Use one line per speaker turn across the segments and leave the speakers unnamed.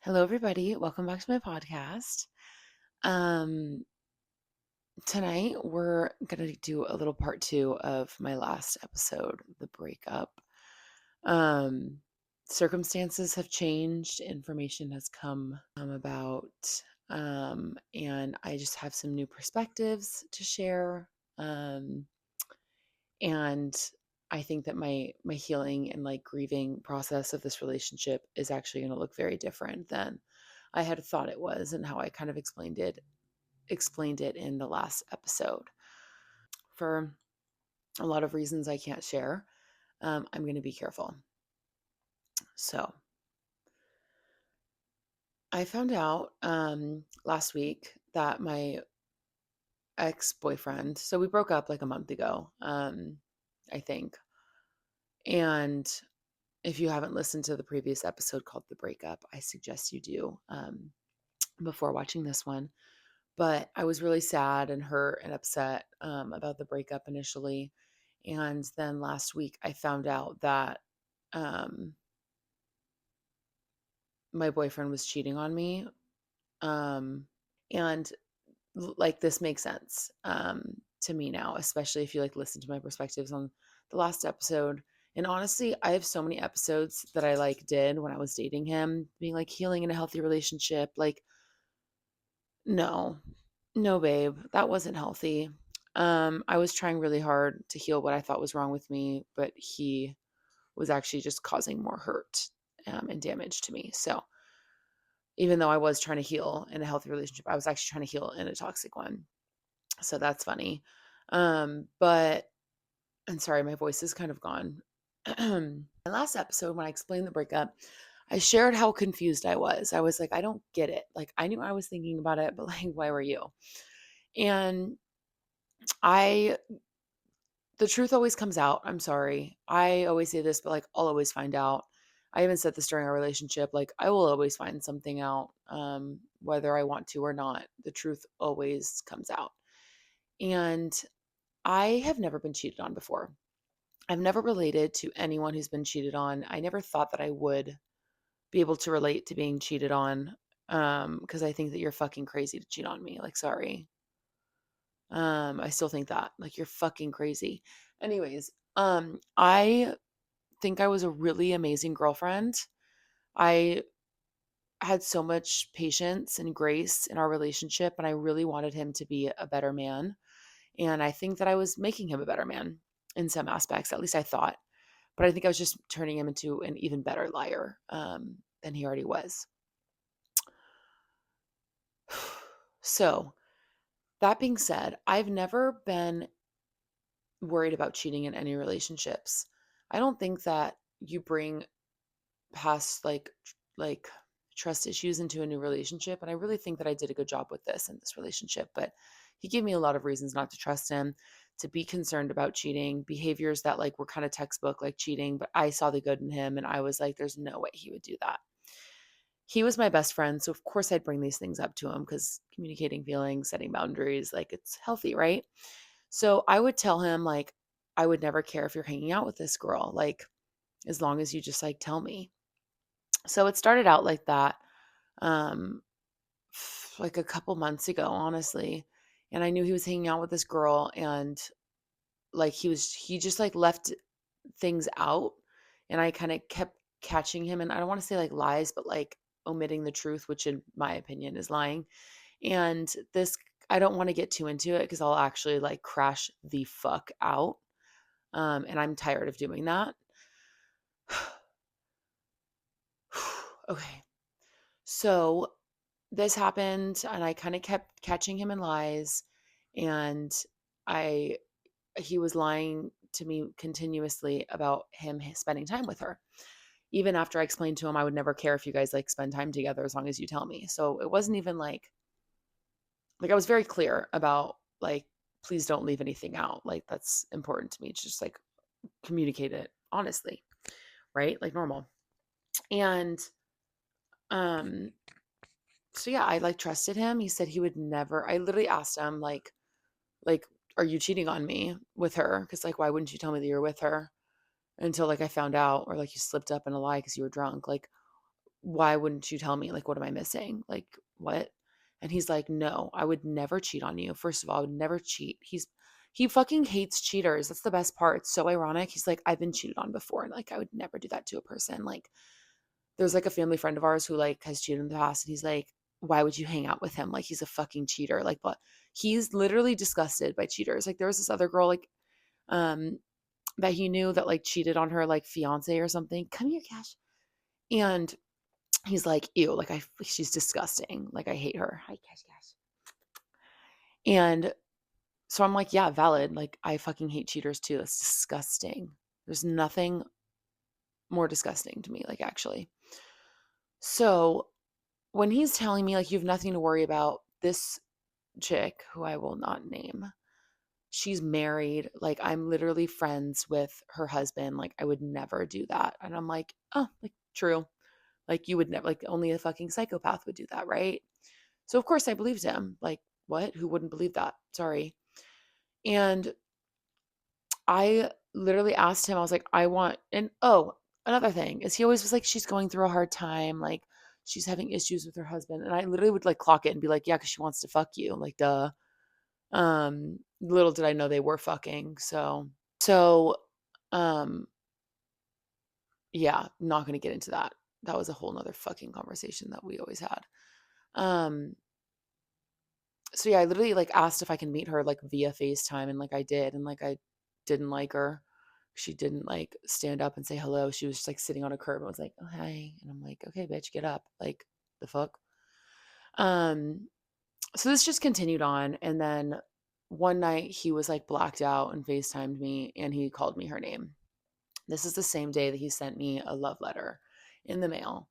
Hello, everybody. Welcome back to my podcast. Um, Tonight we're gonna do a little part two of my last episode, the breakup. Um, Circumstances have changed, information has come about, and I just have some new perspectives to share. Um, and I think that my healing and like grieving process of this relationship is actually going to look very different than I had thought it was and how I kind of explained it in the last episode. For a lot of reasons I can't share, I'm going to be careful. So I found out last week that my ex-boyfriend, so we broke up like a month ago, I think. And if you haven't listened to the previous episode called The Breakup, I suggest you do before watching this one. But I was really sad and hurt and upset about the breakup initially. And then last week, I found out that um, my boyfriend was cheating on me. And like, this makes sense to me now, especially if you like listen to my perspectives on the last episode. And honestly, I have so many episodes that I like did when I was dating him, being like healing in a healthy relationship. Like, no, no, babe, that wasn't healthy. I was trying really hard to heal what I thought was wrong with me, but he was actually just causing more hurt and damage to me. So even though I was trying to heal in a healthy relationship, I was actually trying to heal in a toxic one. So that's funny. But and sorry, my voice is kind of gone. My last episode, when I explained the breakup, I shared how confused I was. I was like, I don't get it. Like, I knew I was thinking about it, but like, why were you? And I, the truth always comes out. I'm sorry. I always say this, but like, I'll always find out. I even said this during our relationship. Like, I will always find something out, whether I want to or not. The truth always comes out. And I have never been cheated on before. I've never related to anyone who's been cheated on. I never thought that I would be able to relate to being cheated on, because I think that you're fucking crazy to cheat on me. Like, sorry. I still think that. Like, you're fucking crazy. Anyways, I think I was a really amazing girlfriend. I had so much patience and grace in our relationship, and I really wanted him to be a better man. And I think that I was making him a better man in some aspects. At least I thought. But I think I was just turning him into an even better liar than he already was. So, that being said, I've never been worried about cheating in any relationships. I don't think that you bring past like trust issues into a new relationship, and I really think that I did a good job with this in this relationship, but he gave me a lot of reasons not to trust him, to be concerned about cheating, behaviors that like were kind of textbook like cheating, but I saw the good in him and I was like there's no way he would do that. He was my best friend, so of course I'd bring these things up to him cuz communicating feelings, setting boundaries, like it's healthy, right? So I would tell him like I would never care if you're hanging out with this girl, like as long as you just like tell me. So it started out like that, um, like a couple months ago, honestly. And I knew he was hanging out with this girl, and like he just like left things out, and I kind of kept catching him. And I don't want to say like lies, but like omitting the truth, which in my opinion is lying. And this, I don't want to get too into it because I'll actually like crash the fuck out. And I'm tired of doing that. Okay. So this happened and I kind of kept catching him in lies, and I he was lying to me continuously about him spending time with her. Even after I explained to him I would never care if you guys like spend time together as long as you tell me. So it wasn't even like I was very clear about like please don't leave anything out. Like that's important to me. It's just like communicate it honestly, right? Like normal. And um so yeah, I like trusted him. He said he would never. I literally asked him like are you cheating on me with her? Cuz like why wouldn't you tell me that you're with her until like I found out, or like you slipped up in a lie cuz you were drunk? Like why wouldn't you tell me? Like, what am I missing? Like, what? And he's like, no, I would never cheat on you. First of all, I would never cheat. He fucking hates cheaters. That's the best part. It's so ironic. He's like, I've been cheated on before. And like, I would never do that to a person. Like, there's like a family friend of ours who like has cheated in the past. And he's like, why would you hang out with him? Like, he's a fucking cheater. Like, but he's literally disgusted by cheaters. Like, there was this other girl, like, um, that he knew that like cheated on her like fiance or something. Come here, Cash. And he's like, ew, like she's disgusting. Like I hate her. Hi, Cash Cash. And so I'm like, yeah, valid. Like I fucking hate cheaters too. That's disgusting. There's nothing more disgusting to me, like actually. So when he's telling me like you have nothing to worry about, this chick who I will not name, she's married. Like I'm literally friends with her husband. Like I would never do that. And I'm like, oh, like true. Like you would never, like only a fucking psychopath would do that, right? So of course I believed him. Like, what? Who wouldn't believe that? Sorry. And I literally asked him, I was like, I want, and oh, another thing is he always was like, she's going through a hard time. Like, she's having issues with her husband. And I literally would like clock it and be like, yeah, because she wants to fuck you. Like, duh. Little did I know they were fucking. So, um, yeah, not going to get into that. That was a whole nother fucking conversation that we always had. Um, so yeah, I literally like asked if I can meet her like via FaceTime and like I did and like I didn't like her. She didn't like stand up and say hello. She was just like sitting on a curb and was like, "Oh, hi." And I'm like, "Okay, bitch, get up." Like the fuck. Um so this just continued on and then one night he was like blacked out and FaceTimed me and he called me her name. This is the same day that he sent me a love letter in the mail.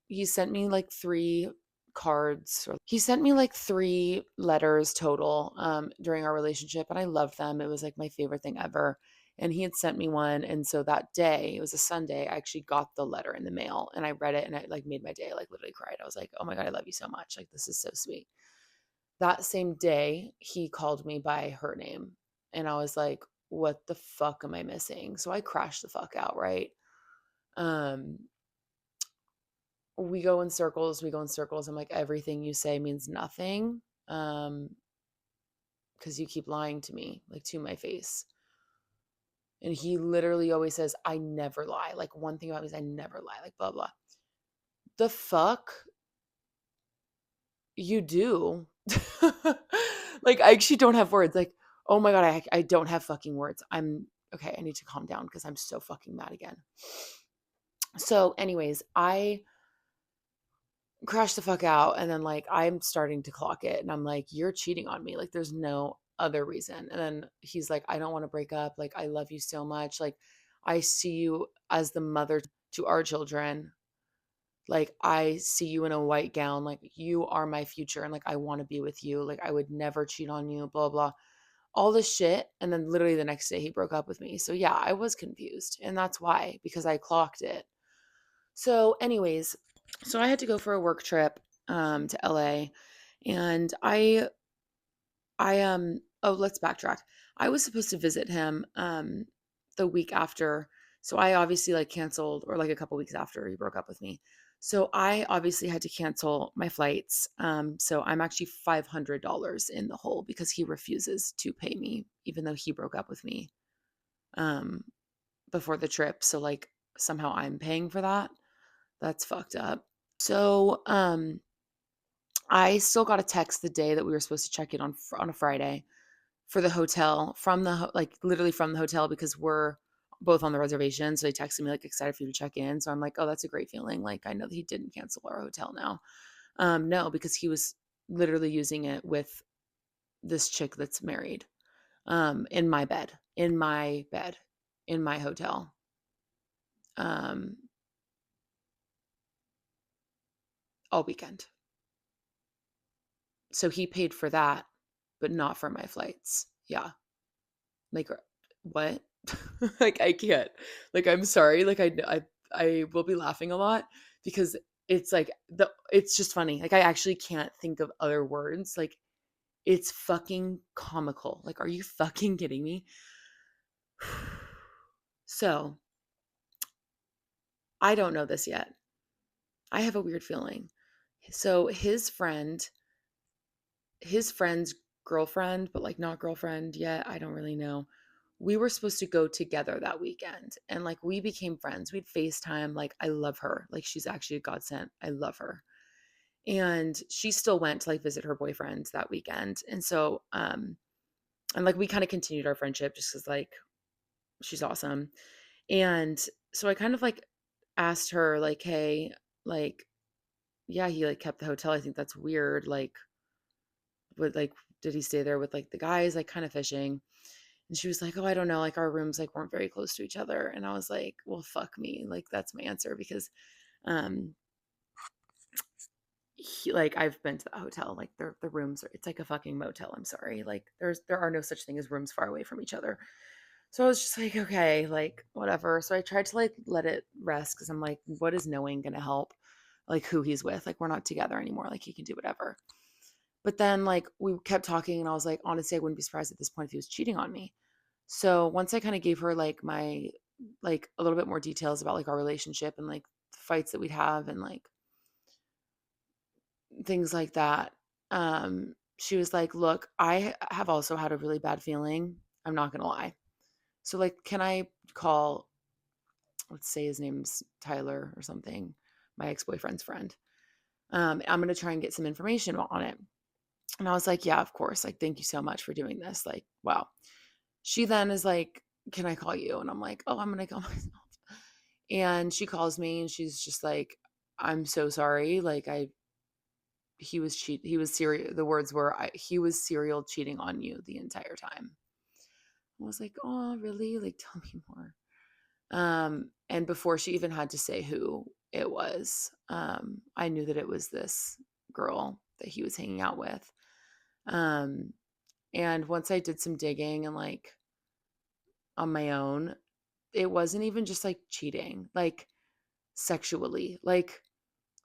He sent me like 3 cards or he sent me like 3 letters total during our relationship and I loved them. It was like my favorite thing ever. And he had sent me one and so that day, it was a Sunday, I actually got the letter in the mail and I read it and it like made my day. I like literally cried. I was like, "Oh my god, I love you so much. Like this is so sweet." That same day, he called me by her name and I was like, "What the fuck am I missing?" So I crashed the fuck out, right? Um we go in circles, we go in circles. I'm like, everything you say means nothing. Because you keep lying to me, like to my face. And he literally always says, I never lie. Like one thing about me is I never lie, like blah blah. The fuck you do. Like I actually don't have words. Like, oh my god, I don't have fucking words. I'm okay, I need to calm down because I'm so fucking mad again. So, anyways, I crash the fuck out and then like I'm starting to clock it and I'm like, you're cheating on me, like there's no other reason. And then he's like, I don't want to break up, like I love you so much, like I see you as the mother to our children, like I see you in a white gown, like you are my future and like I want to be with you, like I would never cheat on you, blah blah, all this shit. And then literally the next day he broke up with me. So yeah, I was confused and that's why, because I clocked it. So anyways, so I had to go for a work trip to LA and oh, let's backtrack. I was supposed to visit him the week after. So I obviously like canceled or like a couple weeks after he broke up with me. So I obviously had to cancel my flights. So I'm actually $500 in the hole because he refuses to pay me even though he broke up with me um before the trip. So like somehow I'm paying for that. That's fucked up. So, I still got a text the day that we were supposed to check in on a Friday for the hotel from like literally from the hotel because we're both on the reservation. So he texted me like excited for you to check in. So I'm like, oh, that's a great feeling. Like I know that he didn't cancel our hotel now. No, because he was literally using it with this chick that's married. In my bed, in my bed, in my hotel. Um, all weekend. So he paid for that, but not for my flights. Yeah. Like what? Like I can't. Like I'm sorry. Like I will be laughing a lot because it's like it's just funny. Like I actually can't think of other words. Like it's fucking comical. Like are you fucking kidding me? So, I don't know this yet. I have a weird feeling. So his friend's girlfriend, but like not girlfriend yet, I don't really know. We were supposed to go together that weekend and like we became friends. We'd FaceTime. Like I love her. Like she's actually a godsend. I love her. And she still went to like visit her boyfriend that weekend. And so and like we kind of continued our friendship just cuz like she's awesome. And so I kind of like asked her like, "Hey, like yeah, he like kept the hotel. I think that's weird. Like did he stay there with like the guys like kind of fishing?" And she was like, "Oh, I don't know. Like our rooms like weren't very close to each other." And I was like, "Well, fuck me." Like that's my answer because um like I've been to the hotel, like the rooms are, it's like a fucking motel. I'm sorry. Like there are no such thing as rooms far away from each other. So I was just like, okay, like whatever. So I tried to like let it rest because I'm like, what is knowing gonna help? Like who he's with. Like we're not together anymore. Like he can do whatever. But then like we kept talking and I was like, honestly, I wouldn't be surprised at this point if he was cheating on me. So once I kind of gave her like my like a little bit more details about like our relationship and like the fights that we'd have and like things like that, she was like, "Look, I have also had a really bad feeling. I'm not gonna lie. So like, can I call? Let's say his name's Tyler or something, my ex boyfriend's friend. I'm gonna try and get some information on it." And I was like, "Yeah, of course. Like, thank you so much for doing this. Like, wow." She then is like, "Can I call you?" And I'm like, "Oh, I'm gonna call myself." And she calls me and she's just like, "I'm so sorry. Like, he was serial the words were, he was serial cheating on you the entire time." I was like, "Oh, really? Like, tell me more." And before she even had to say who it was, I knew that it was this girl that he was hanging out with. Um, and once I did some digging and like on my own, it wasn't even just like cheating, like sexually. Like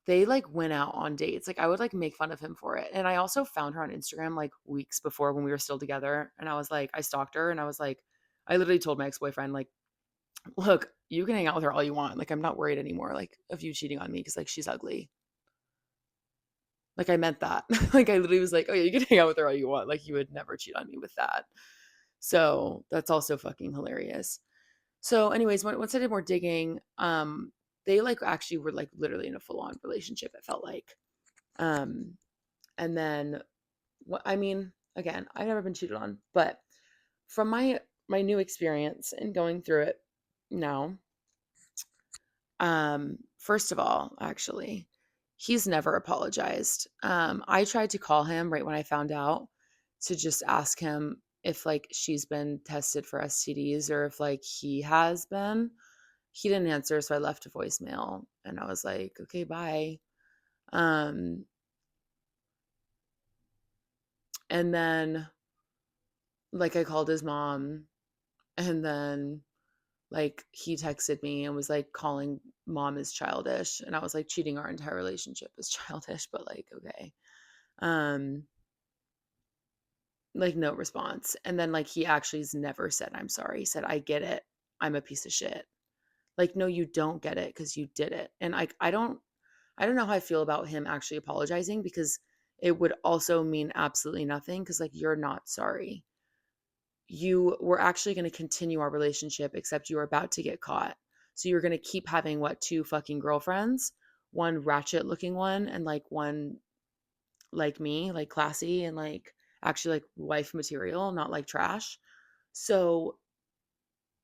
they like went out on dates. Like I would like make fun of him for it. And I also found her on Instagram like weeks before when we were still together. And I was like, I stalked her and I was like, I literally told my ex-boyfriend, like, "Look, you can hang out with her all you want. Like, I'm not worried anymore, like, of you cheating on me because like she's ugly." Like I meant that. Like I literally was like, "Oh yeah, you can hang out with her all you want. Like you would never cheat on me with that." So that's also fucking hilarious. So, anyways, once I did more digging, they like actually were like literally in a full on relationship. It felt like, um, and then what I mean, again, I've never been cheated on, but from my new experience and going through it now, first of all, actually, he's never apologized. I tried to call him right when I found out to just ask him if like she's been tested for STDs or if like he has been. He didn't answer, so I left a voicemail and I was like, "Okay, bye." Um, and then like I called his mom and then like he texted me and was like calling mom is childish and I was like cheating our entire relationship is childish, but like okay. Um like no response. And then like he actually has never said I'm sorry. He said, "I get it. I'm a piece of shit." Like no, you don't get it cuz you did it. And I don't know how I feel about him actually apologizing because it would also mean absolutely nothing cuz like you're not sorry. You were actually going to continue our relationship, except you were about to get caught. So you're going to keep having what, two fucking girlfriends, one ratchet looking one, and like one like me, like classy and like actually like wife material, not like trash. So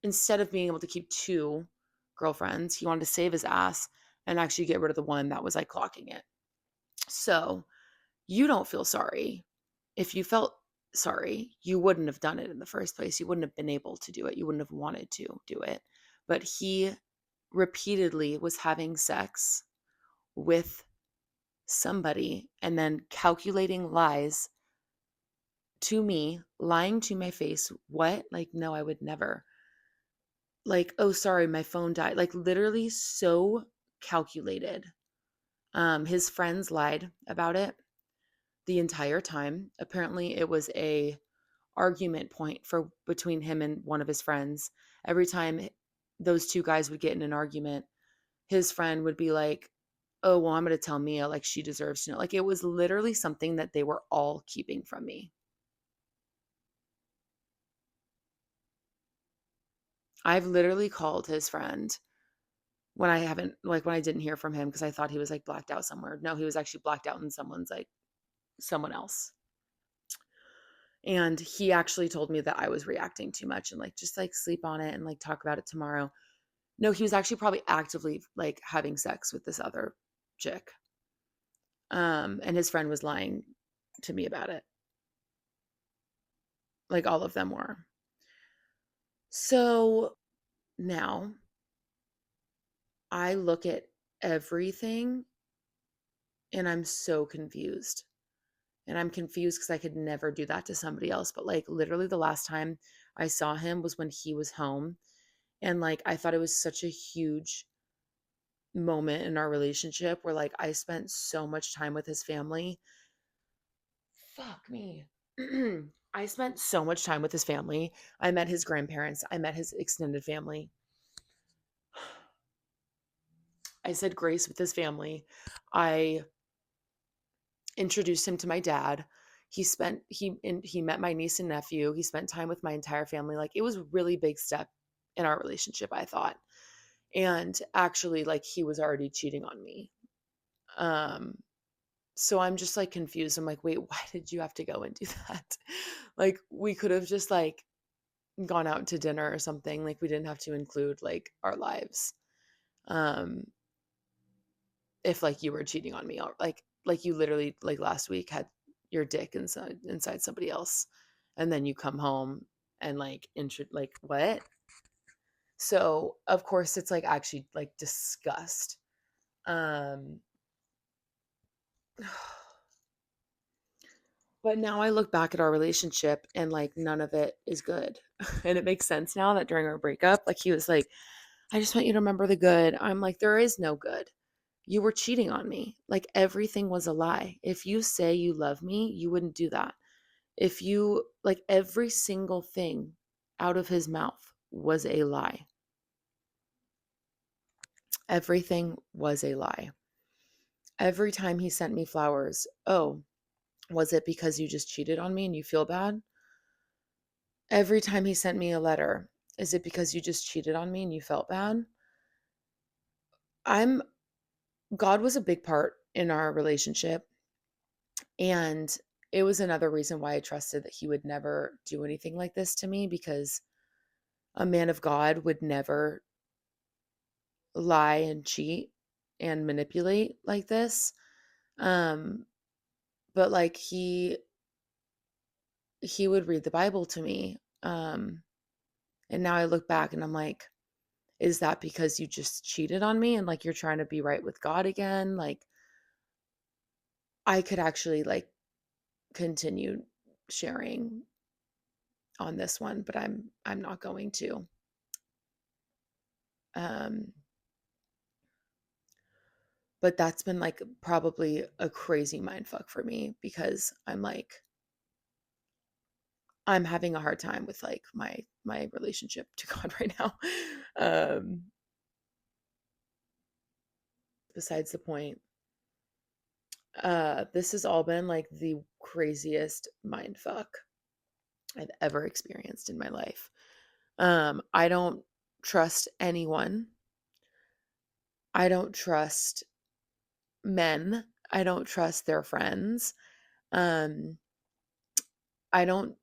instead of being able to keep two girlfriends, he wanted to save his ass and actually get rid of the one that was like clocking it. So you don't feel sorry. If you felt sorry, you wouldn't have done it in the first place. You wouldn't have been able to do it. You wouldn't have wanted to do it. But he repeatedly was having sex with somebody and then calculating lies to me, lying to my face. What? Like, no, I would never. Like, oh, sorry, my phone died. Like, literally so calculated. His friends lied about it the entire time. Apparently, it was a argument point for between him and one of his friends. Every time those two guys would get in an argument, his friend would be like, oh, well, I'm going to tell Mia, like, she deserves to know. Like, it was literally something that they were all keeping from me. I've literally called his friend when I haven't, like, when I didn't hear from him because I thought he was like blacked out somewhere. No, he was actually blacked out in someone's, like, someone else. And he actually told me that I was reacting too much and, like, just like sleep on it and like talk about it tomorrow. No, he was actually probably actively like having sex with this other chick. And his friend was lying to me about it. Like, all of them were. So now I look at everything and I'm so confused. And I'm confused because I could never do that to somebody else. But like literally the last time I saw him was when he was home. And like I thought it was such a huge moment in our relationship where like I spent so much time with his family. Fuck me. I spent so much time with his family. I met his grandparents. I met his extended family. I said grace with his family. I introduced him to my dad. He met my niece and nephew. He spent time with my entire family. Like, it was a really big step in our relationship, I thought. And actually, like, he was already cheating on me. Um so I'm just like confused. I'm like, wait, why did you have to go and do that? Like, we could have just like gone out to dinner or something. Like, we didn't have to include like our lives. Um if like you were cheating on me, or like you literally like last week had your dick inside somebody else, and then you come home and like like what? So of course it's like actually like disgust. um but now I look back at our relationship and like none of it is good. And it makes sense now that during our breakup, like he was like, I just want you to remember the good. I'm like, there is no good. You were cheating on me. Like, everything was a lie. If you say you love me, you wouldn't do that. If you, like, every single thing out of his mouth was a lie. Everything was a lie. Every time he sent me flowers, oh, was it because you just cheated on me and you feel bad? Every time he sent me a letter, is it because you just cheated on me and you felt bad? I'm God was a big part in our relationship. And it was another reason why I trusted that he would never do anything like this to me, because a man of God would never lie and cheat and manipulate like this. Um, but like he would read the Bible to me. And now I look back and I'm like, is that because you just cheated on me and like you're trying to be right with God again? Like, I could actually like continue sharing on this one, but I'm not going to. Um, but that's been like probably a crazy mind fuck for me because I'm like, I'm having a hard time with like my relationship to God right now. Um, Besides the point, this has all been like the craziest mind fuck I've ever experienced in my life. I don't trust anyone. I don't trust men. I don't trust their friends. Um, I don't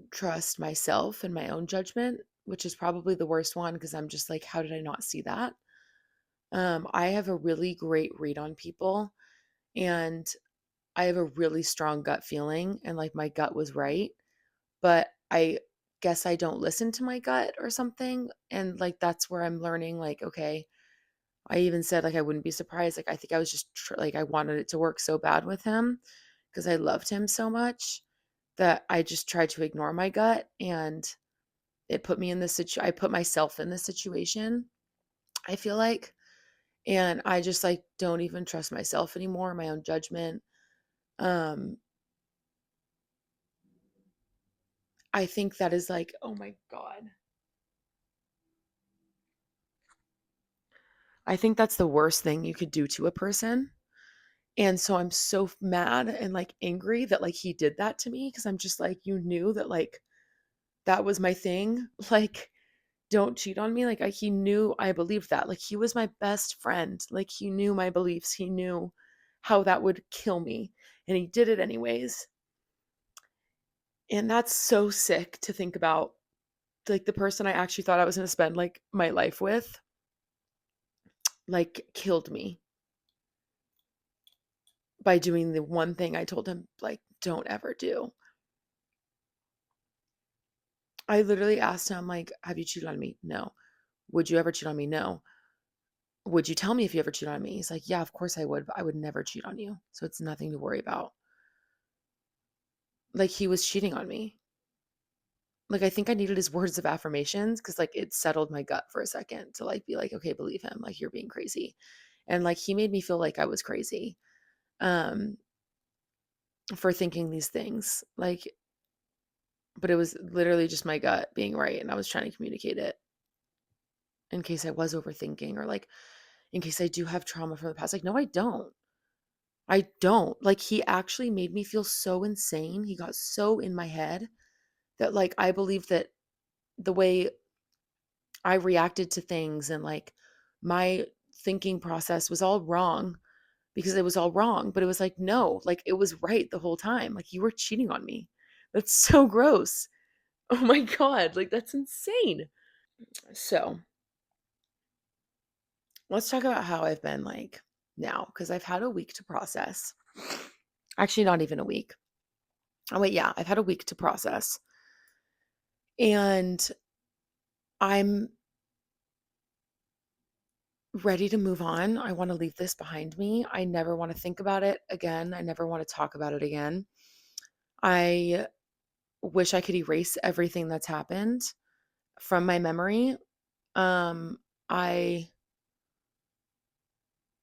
trust myself and my own judgment, which is probably the worst one because I'm just like, how did I not see that? I have a really great read on people, and I have a really strong gut feeling, and like my gut was right, but I guess I don't listen to my gut or something. And like that's where I'm learning, like, okay, I even said like I wouldn't be surprised. Like, I think I was just like I wanted it to work so bad with him because I loved him so much that I just tried to ignore my gut, and it put me in this I put myself in this situation, I feel like. And I just like don't even trust myself anymore, my own judgment. Um I think that is like, oh my god. I think that's the worst thing you could do to a person. And so I'm so mad and like angry that like he did that to me because I'm just like, you knew that like that was my thing. Like, don't cheat on me. Like, he knew I believed that. Like, he was my best friend. Like, he knew my beliefs. He knew how that would kill me. And he did it anyways. And that's so sick to think about. Like, the person I actually thought I was going to spend like my life with, like, killed me by doing the one thing I told him, like, don't ever do. I literally asked him, like, have you cheated on me? No. Would you ever cheat on me? No. Would you tell me if you ever cheat on me? He's like, yeah, of course I would, but I would never cheat on you. So it's nothing to worry about. Like, he was cheating on me. Like, I think I needed his words of affirmations because, like, it settled my gut for a second to, like, be like, okay, believe him. Like, you're being crazy. And, like, he made me feel like I was crazy um, for thinking these things. Like, but it was literally just my gut being right. And I was trying to communicate it in case I was overthinking or, like, in case I do have trauma from the past. Like, no, I don't. I don't. Like, he actually made me feel so insane. He got so in my head that, like, I believed that the way I reacted to things and, like, my thinking process was all wrong because it was all wrong. But it was like, no, like, it was right the whole time. Like, you were cheating on me. That's so gross. Oh my God. Like, that's insane. So let's talk about how I've been like now because I've had a week to process. Actually, not even a week. Oh, wait. Yeah. I've had a week to process. And I'm ready to move on. I want to leave this behind me. I never want to think about it again. I never want to talk about it again. I wish I could erase everything that's happened from my memory. I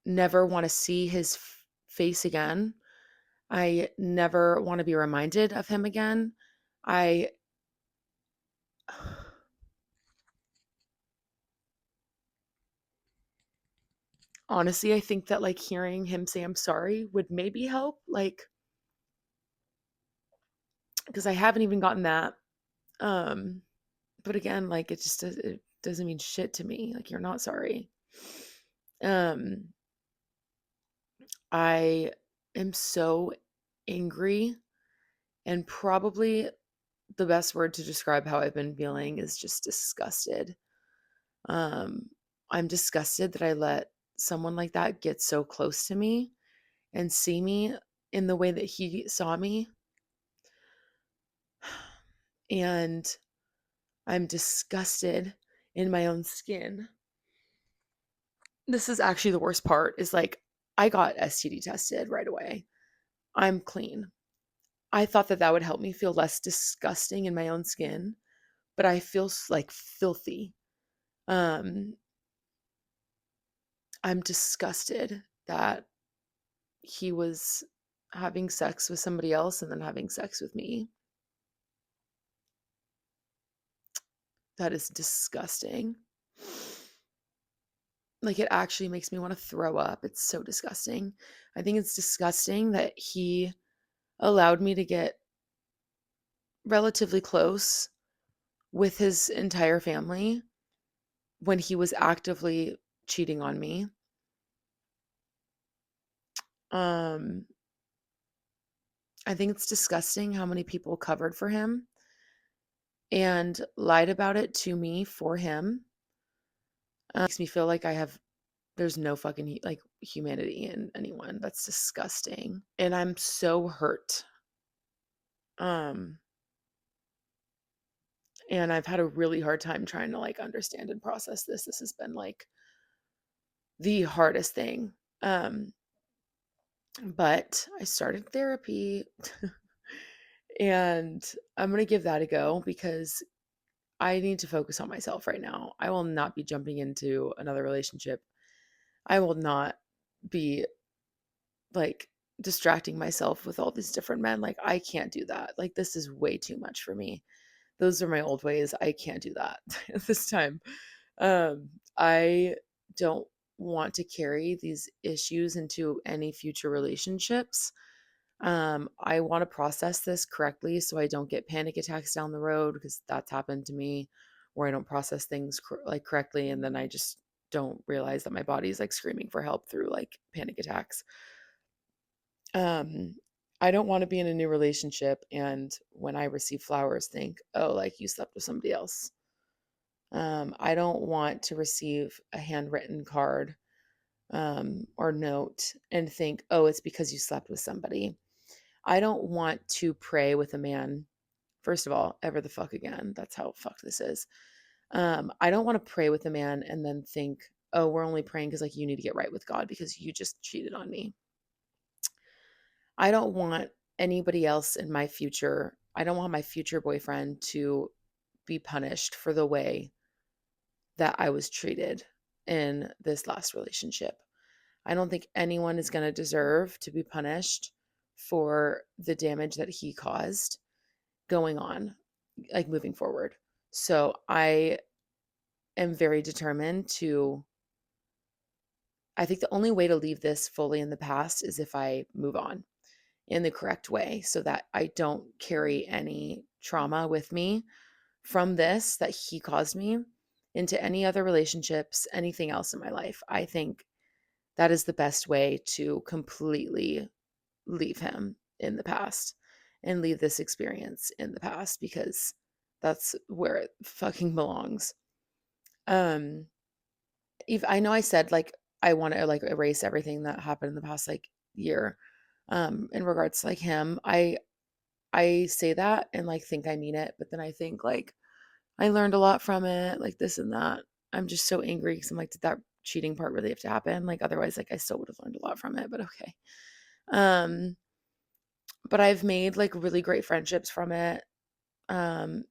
never want to see his face again. I never want to be reminded of him again. I honestly, I think that like hearing him say I'm sorry would maybe help, like, because I haven't even gotten that. Um, but again, like it doesn't mean shit to me. Like, you're not sorry. Um, I am so angry, and probably the best word to describe how I've been feeling is just disgusted. Um, I'm disgusted that I let someone like that get so close to me and see me in the way that he saw me. And I'm disgusted in my own skin. This is actually the worst part is like I got STD tested right away. I'm clean. I thought that that would help me feel less disgusting in my own skin, but I feel like filthy. Um I'm disgusted that he was having sex with somebody else and then having sex with me. That is disgusting. Like, it actually makes me want to throw up. It's so disgusting. I think it's disgusting that he allowed me to get relatively close with his entire family when he was actively cheating on me. Um, I think it's disgusting how many people covered for him and lied about it to me for him. Makes me feel like there's no fucking like humanity in anyone. That's disgusting. And I'm so hurt. Um, and I've had a really hard time trying to like understand and process this. This has been like the hardest thing. But I started therapy and I'm going to give that a go because I need to focus on myself right now. I will not be jumping into another relationship. I will not be like distracting myself with all these different men. Like, I can't do that. Like, this is way too much for me. Those are my old ways. I can't do that at this time. I don't want to carry these issues into any future relationships. I want to process this correctly so I don't get panic attacks down the road, because that's happened to me where I don't process things like correctly, and then I just don't realize that my body's like screaming for help through like panic attacks. Um, I don't want to be in a new relationship and when I receive flowers think, "Oh, like you slept with somebody else." I don't want to receive a handwritten card or note and think, "Oh, it's because you slept with somebody." I don't want to pray with a man. First of all, ever the fuck again. That's how fucked this is. I don't want to pray with a man and then think, "Oh, we're only praying because like you need to get right with God because you just cheated on me." I don't want anybody else in my future. I don't want my future boyfriend to be punished for the way that I was treated in this last relationship. I don't think anyone is going to deserve to be punished for the damage that he caused going on, like moving forward. So I am very determined to, I think the only way to leave this fully in the past is if I move on in the correct way so that I don't carry any trauma with me from this that he caused me into any other relationships, anything else in my life. I think that is the best way to completely leave him in the past and leave this experience in the past, because that's where it fucking belongs. Um, if I know I said like I want to like erase everything that happened in the past like year, in regards to like him. I say that and like think I mean it, but then I think like I learned a lot from it, like this and that. I'm just so angry because I'm like, did that cheating part really have to happen? Like otherwise, like I still would have learned a lot from it, but okay. Um, but I've made like really great friendships from it. Um,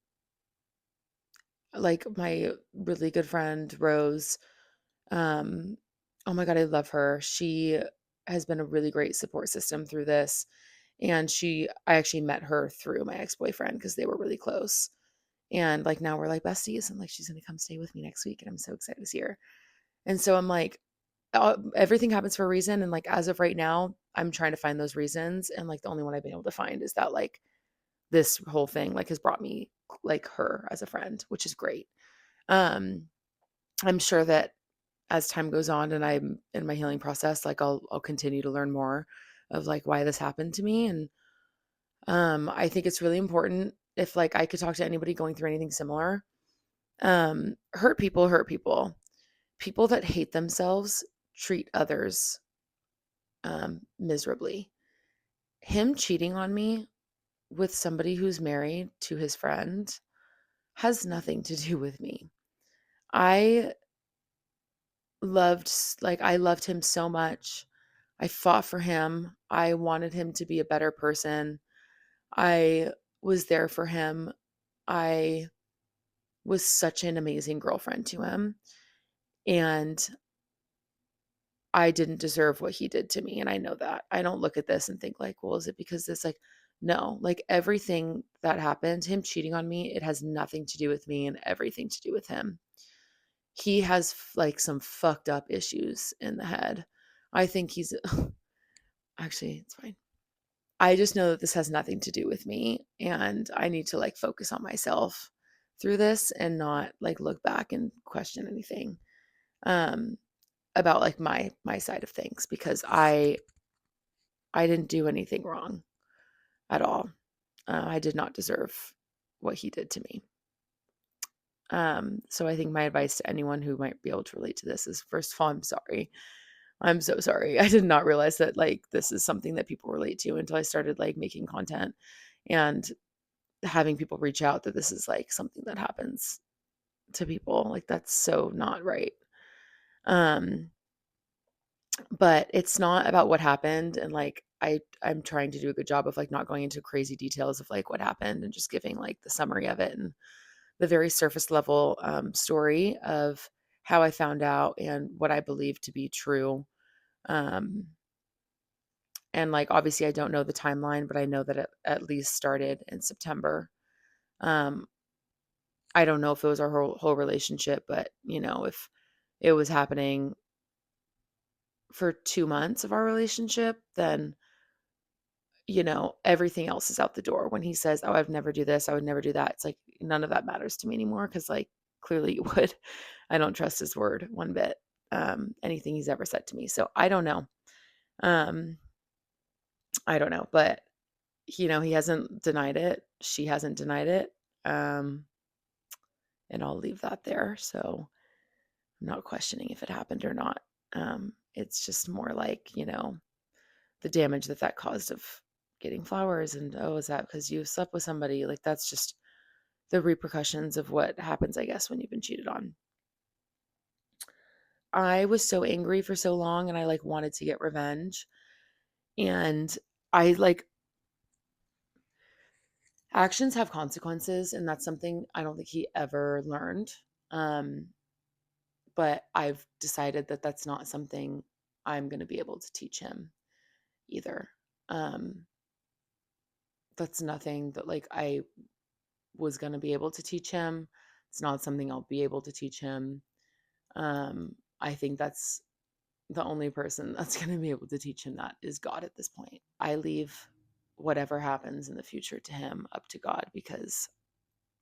like my really good friend Rose. Um, oh my God, I love her. She has been a really great support system through this. And I actually met her through my ex-boyfriend because they were really close. And like now we're like besties, and like she's gonna come stay with me next week, and I'm so excited to see her. And so I'm like, everything happens for a reason. And like as of right now, I'm trying to find those reasons. And like the only one I've been able to find is that like this whole thing like has brought me like her as a friend, which is great. Um, I'm sure that as time goes on and I'm in my healing process, like I'll continue to learn more of like why this happened to me. And I think it's really important, if like I could talk to anybody going through anything similar. Hurt people hurt people. People that hate themselves treat others miserably. Him cheating on me with somebody who's married to his friend has nothing to do with me. I I loved him so much. I fought for him. I wanted him to be a better person. I was there for him. I was such an amazing girlfriend to him. And I didn't deserve what he did to me. And I know that. I don't look at this and think, like, well, is it because this? Like, no, like everything that happened, him cheating on me, it has nothing to do with me and everything to do with him. He has like some fucked up issues in the head. I think he's actually, it's fine. I just know that this has nothing to do with me, and I need to like focus on myself through this and not like look back and question anything um about like my side of things, because I didn't do anything wrong at all. I did not deserve what he did to me. So I think my advice to anyone who might be able to relate to this is, first of all, I'm sorry. I'm so sorry. I did not realize that like this is something that people relate to until I started like making content and having people reach out, that this is like something that happens to people. Like that's so not right. Um, but it's not about what happened, and like I'm trying to do a good job of like not going into crazy details of like what happened and just giving like the summary of it and the very surface level story of how I found out and what I believe to be true. Um, and like obviously I don't know the timeline, but I know that it at least started in September. Um, I don't know if it was our whole relationship, but you know, if it was happening for 2 months of our relationship, then, everything else is out the door. When he says, "Oh, I'd never do this, I would never do that," it's like none of that matters to me anymore because, like, clearly you would. I don't trust his word one bit, anything he's ever said to me. So I don't know. Um, I don't know, but, he hasn't denied it. She hasn't denied it. Um, and I'll leave that there. So I'm not questioning if it happened or not. It's just more like, the damage that caused of getting flowers and, oh, is that because you slept with somebody? Like, that's just the repercussions of what happens, I guess, when you've been cheated on. I was so angry for so long and I like wanted to get revenge. And I like actions have consequences. And that's something I don't think he ever learned. Um, but I've decided that that's not something I'm going to be able to teach him either. Um, that's nothing that like I was going to be able to teach him. It's not something I'll be able to teach him. I think that's the only person that's going to be able to teach him that is God at this point. I leave whatever happens in the future to him up to God because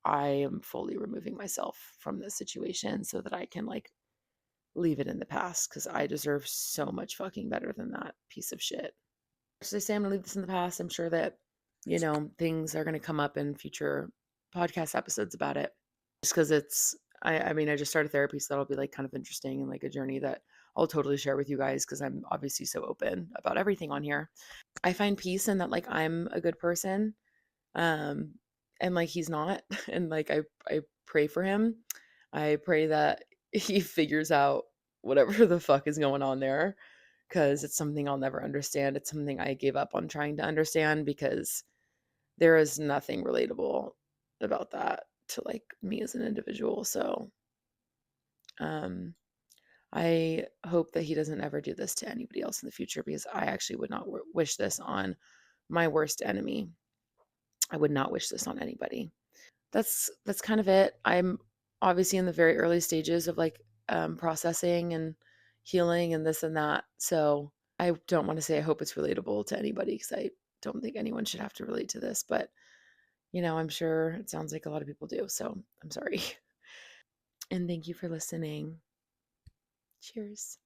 I am fully removing myself from this situation so that I can like leave it in the past because I deserve so much fucking better than that piece of shit. So I say I'm going to leave this in the past. I'm sure that, things are going to come up in future podcast episodes about it just because I mean, I just started therapy, so that'll be like kind of interesting and like a journey that I'll totally share with you guys because I'm obviously so open about everything on here. I find peace in that like I'm a good person, um, and like he's not, and like I pray for him. I pray that he figures out whatever the fuck is going on there because it's something I'll never understand. It's something I gave up on trying to understand because there is nothing relatable about that to like me as an individual. So, um, I hope that he doesn't ever do this to anybody else in the future because I actually would not wish this on my worst enemy. I would not wish this on anybody. That's kind of it. I'm obviously in the very early stages of like processing and healing and this and that. So I don't want to say I hope it's relatable to anybody because I don't think anyone should have to relate to this, but I'm sure it sounds like a lot of people do. So I'm sorry. And thank you for listening. Cheers.